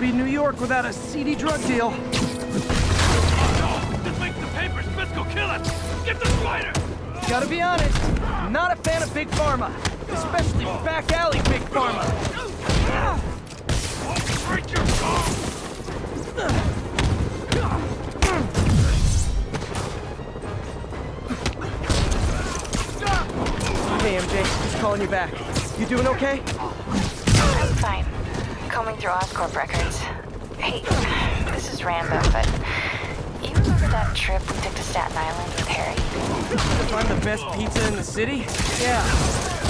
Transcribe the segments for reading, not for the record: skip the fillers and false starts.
be New York without a seedy drug deal. This makes the papers. Fiscal kill us. Get the spider. Gotta be honest, not a fan of Big Pharma. Especially back alley Big Pharma. I'll break your bones. Hey MJ, just calling you back. You doing okay? I'm fine. Combing through Oscorp records. Hey, this is random, but you remember that trip we took to Staten Island with Harry? To find the best pizza in the city? Yeah.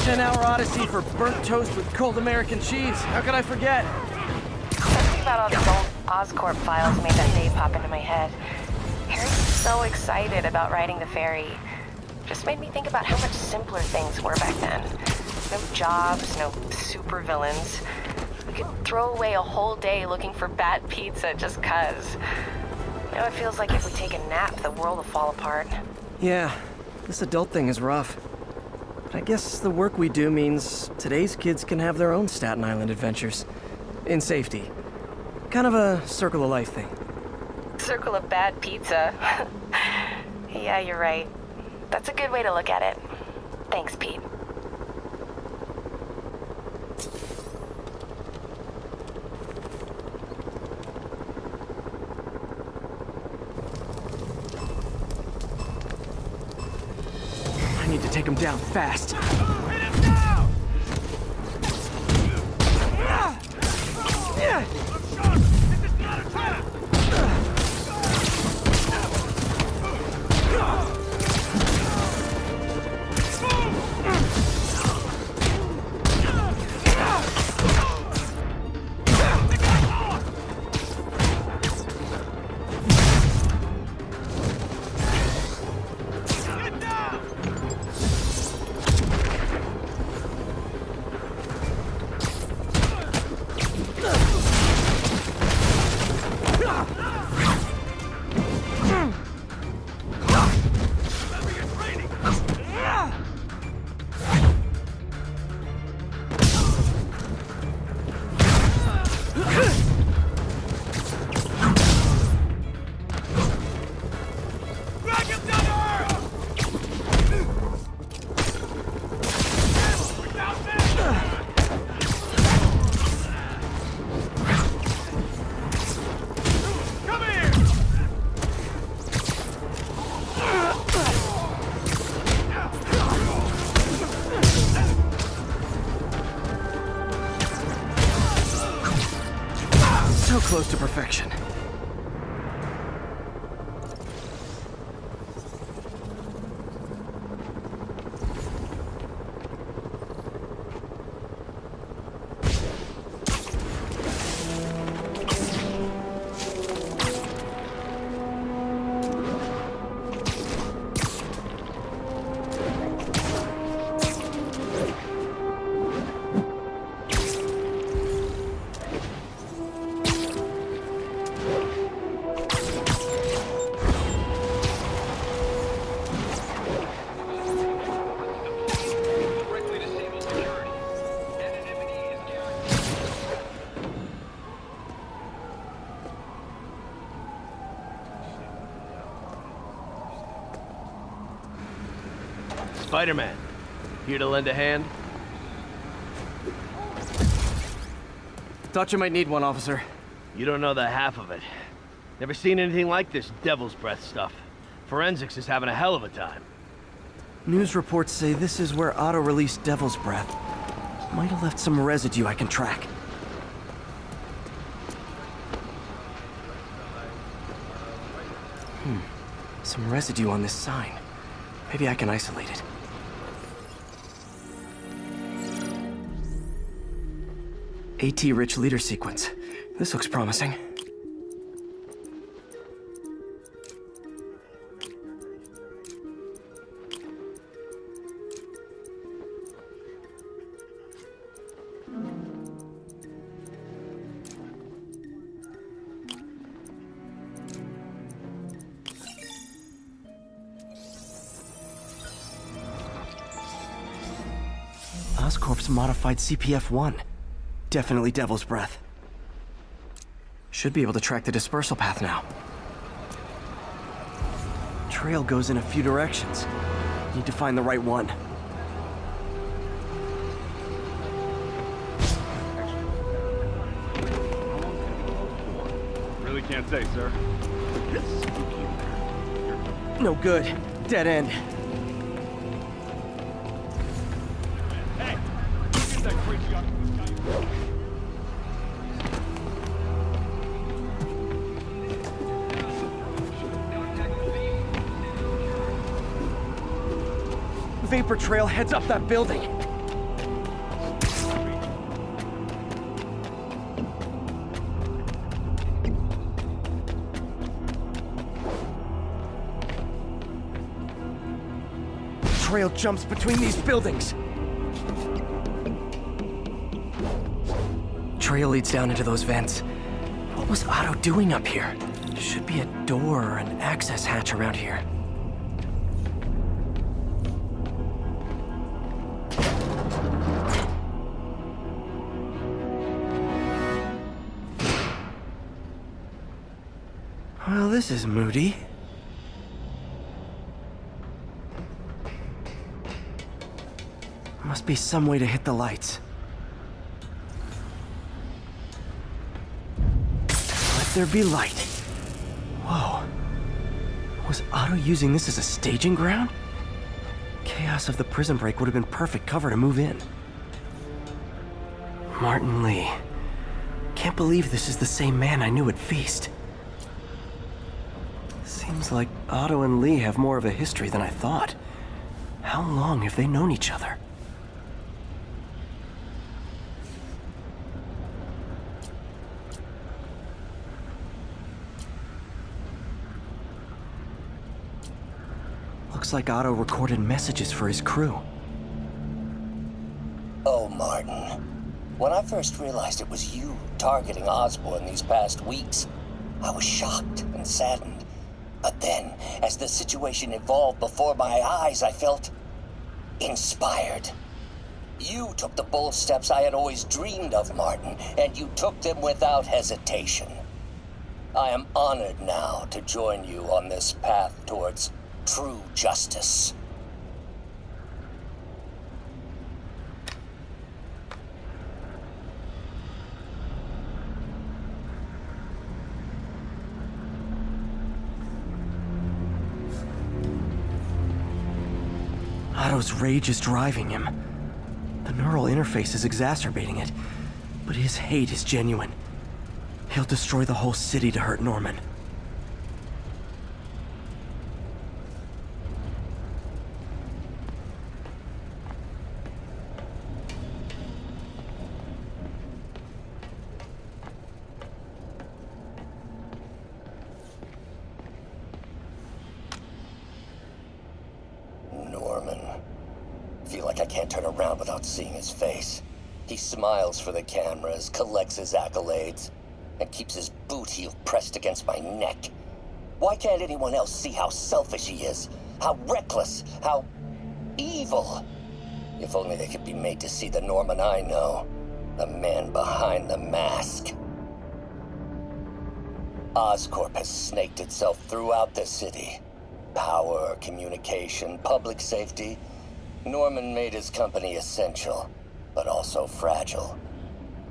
10-hour odyssey for burnt toast with cold American cheese. How could I forget? Something about all these old Oscorp files made that day pop into my head. Harry was so excited about riding the ferry. Just made me think about how much simpler things were back then. No jobs, no supervillains. We could throw away a whole day looking for bad pizza just 'cause. Now it feels like if we take a nap, the world will fall apart. Yeah, this adult thing is rough. But I guess the work we do means today's kids can have their own Staten Island adventures. In safety. Kind of a circle of life thing. Circle of bad pizza. Yeah, you're right. That's a good way to look at it. Thanks, Pete. I need to take him down fast. Hit him now! Yeah. I'm shot! This is not a trap! So close to perfection. Spider-Man, here to lend a hand? Thought you might need one, officer. You don't know the half of it. Never seen anything like this devil's breath stuff. Forensics is having a hell of a time. News reports say this is where Otto released Devil's Breath. Might have left some residue I can track. Some residue on this sign. Maybe I can isolate it. AT-rich leader sequence. This looks promising. Oscorp's modified CPF-1. Definitely Devil's Breath. Should be able to track the dispersal path now. Trail goes in a few directions. Need to find the right one. Really can't say, sir. It's spooky in there. No good. Dead end. Hey! Get that crazy octopus guy. Vapor trail heads up that building. Trail jumps between these buildings. Trail leads down into those vents. What was Otto doing up here? Should be a door or an access hatch around here. Well, this is moody. Must be some way to hit the lights. Let there be light. Whoa. Was Otto using this as a staging ground? Chaos of the prison break would have been perfect cover to move in. Martin Lee. Can't believe this is the same man I knew at Feast. Seems like Otto and Lee have more of a history than I thought. How long have they known each other? Looks like Otto recorded messages for his crew. Oh, Martin. When I first realized it was you targeting Osborn these past weeks, I was shocked and saddened. But then, as the situation evolved before my eyes, I felt inspired. You took the bold steps I had always dreamed of, Martin, and you took them without hesitation. I am honored now to join you on this path towards true justice. Otto's rage is driving him. The neural interface is exacerbating it, but his hate is genuine. He'll destroy the whole city to hurt Norman. Feel like I can't turn around without seeing his face. He smiles for the cameras, collects his accolades, and keeps his boot heel pressed against my neck. Why can't anyone else see how selfish he is? How reckless, how evil? If only they could be made to see the Norman I know, the man behind the mask. Oscorp has snaked itself throughout the city. Power, communication, public safety. Norman made his company essential, but also fragile.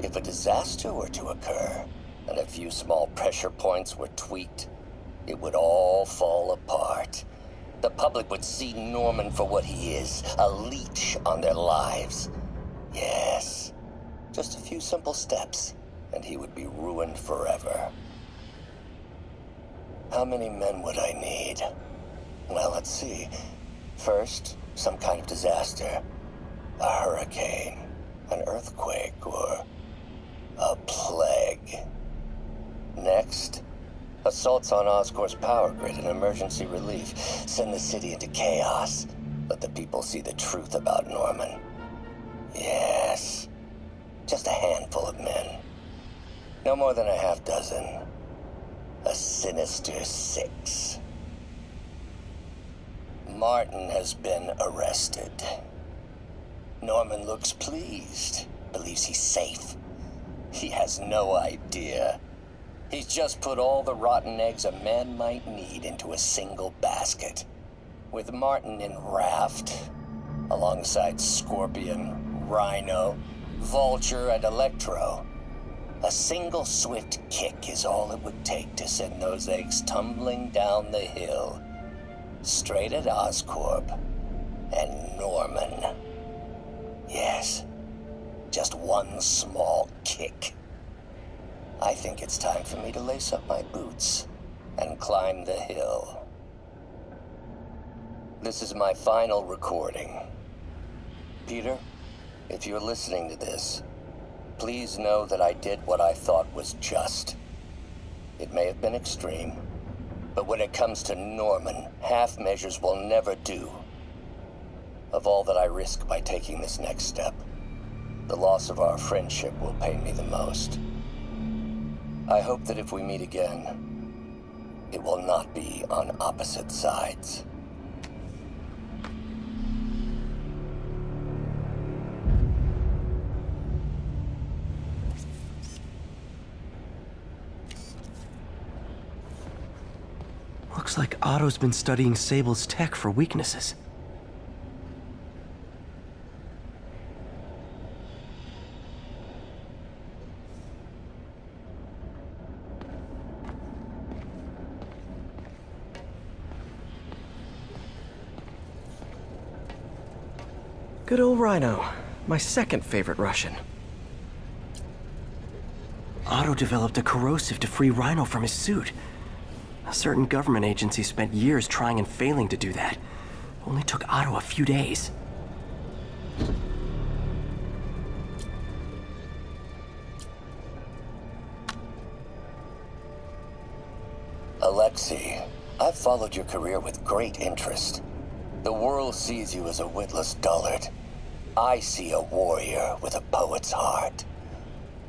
If a disaster were to occur, and a few small pressure points were tweaked, it would all fall apart. The public would see Norman for what he is, a leech on their lives. Yes, just a few simple steps, and he would be ruined forever. How many men would I need? Well, let's see. First, some kind of disaster. A hurricane, an earthquake, or a plague. Next, assaults on Oscorp's power grid and emergency relief. Send the city into chaos. Let the people see the truth about Norman. Yes, just a handful of men. No more than a half dozen. A sinister 6. Martin has been arrested. Norman looks pleased, believes he's safe. He has no idea. He's just put all the rotten eggs a man might need into a single basket. With Martin in Raft, alongside Scorpion, Rhino, Vulture, and Electro, a single swift kick is all it would take to send those eggs tumbling down the hill, straight at Oscorp and Norman. Yes, just one small kick. I think it's time for me to lace up my boots and climb the hill. This is my final recording. Peter, if you're listening to this, please know that I did what I thought was just. It may have been extreme, but when it comes to Norman, half measures will never do. Of all that I risk by taking this next step, the loss of our friendship will pain me the most. I hope that if we meet again, it will not be on opposite sides. Looks like Otto's been studying Sable's tech for weaknesses. Good old Rhino, my second favorite Russian. Otto developed a corrosive to free Rhino from his suit. A certain government agency spent years trying and failing to do that. Only took Otto a few days. Alexei, I've followed your career with great interest. The world sees you as a witless dullard. I see a warrior with a poet's heart.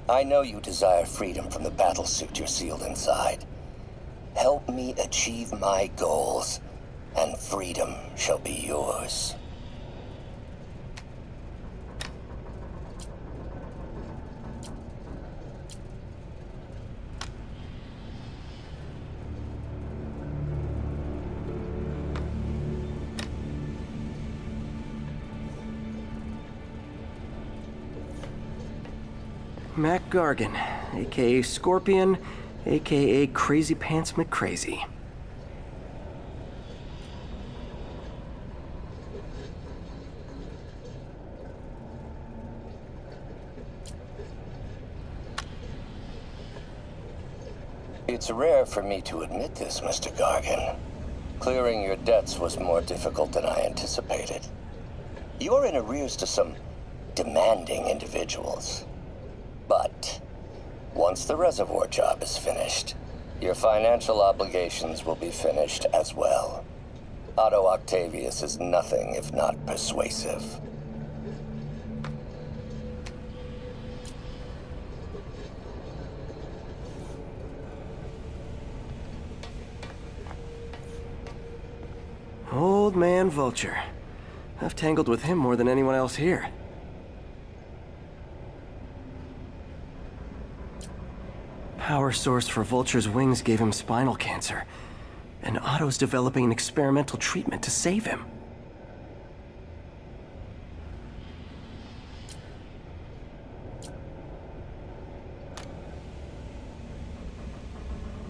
I know you desire freedom from the battlesuit you're sealed inside. Help me achieve my goals, and freedom shall be yours. Mac Gargan, aka Scorpion, aka Crazy Pants McCrazy. It's rare for me to admit this, Mr. Gargan. Clearing your debts was more difficult than I anticipated. You're in arrears to some demanding individuals. But once the reservoir job is finished, your financial obligations will be finished as well. Otto Octavius is nothing if not persuasive. Old man Vulture. I've tangled with him more than anyone else here. Power source for Vulture's wings gave him spinal cancer, and Otto's developing an experimental treatment to save him.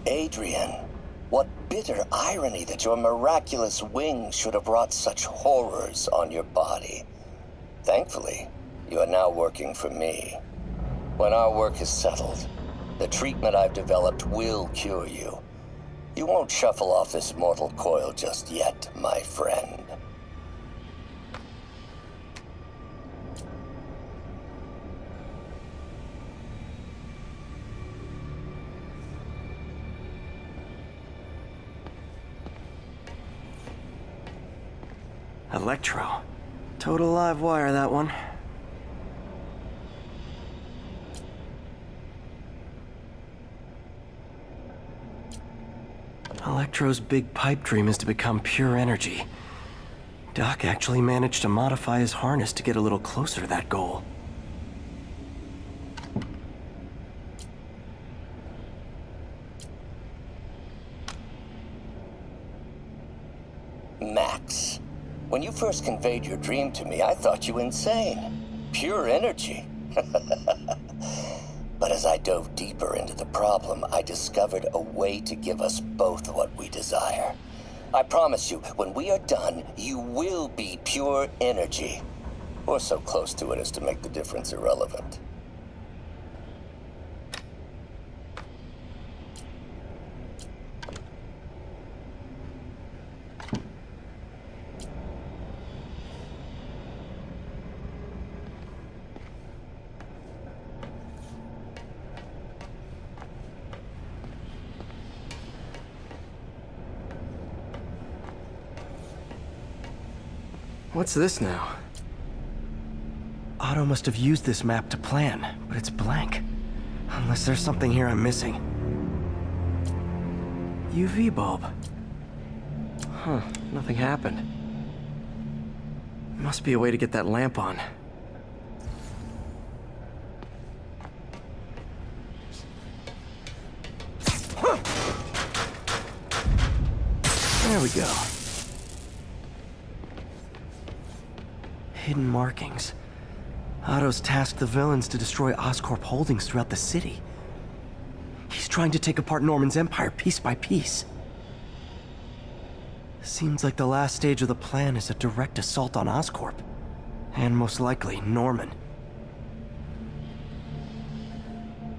Adrian, what bitter irony that your miraculous wings should have wrought such horrors on your body. Thankfully, you are now working for me. When our work is settled, the treatment I've developed will cure you. You won't shuffle off this mortal coil just yet, my friend. Electro. Total live wire, that one. Electro's big pipe dream is to become pure energy. Doc actually managed to modify his harness to get a little closer to that goal. When you first conveyed your dream to me, I thought you insane. Pure energy. But as I dove deeper into the problem, I discovered a way to give us both what we desire. I promise you, when we are done, you will be pure energy. Or so close to it as to make the difference irrelevant. What's this now? Otto must have used this map to plan, but it's blank. Unless there's something here I'm missing. UV bulb. Huh, nothing happened. Must be a way to get that lamp on. There we go. Hidden markings. Otto's tasked the villains to destroy Oscorp holdings throughout the city. He's trying to take apart Norman's empire piece by piece. Seems like the last stage of the plan is a direct assault on Oscorp. And most likely, Norman.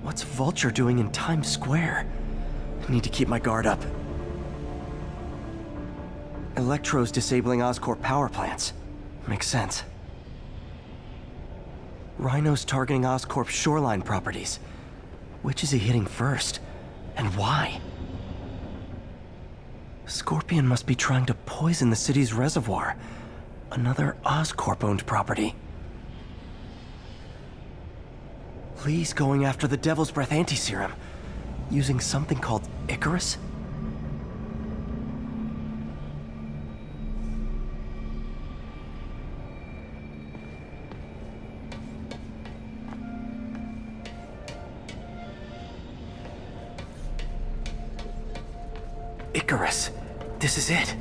What's Vulture doing in Times Square? I need to keep my guard up. Electro's disabling Oscorp power plants. Makes sense. Rhino's targeting Oscorp's shoreline properties. Which is he hitting first? And why? Scorpion must be trying to poison the city's reservoir. Another Oscorp-owned property. Lee's going after the Devil's Breath anti-serum, using something called Icarus? Icarus. This is it.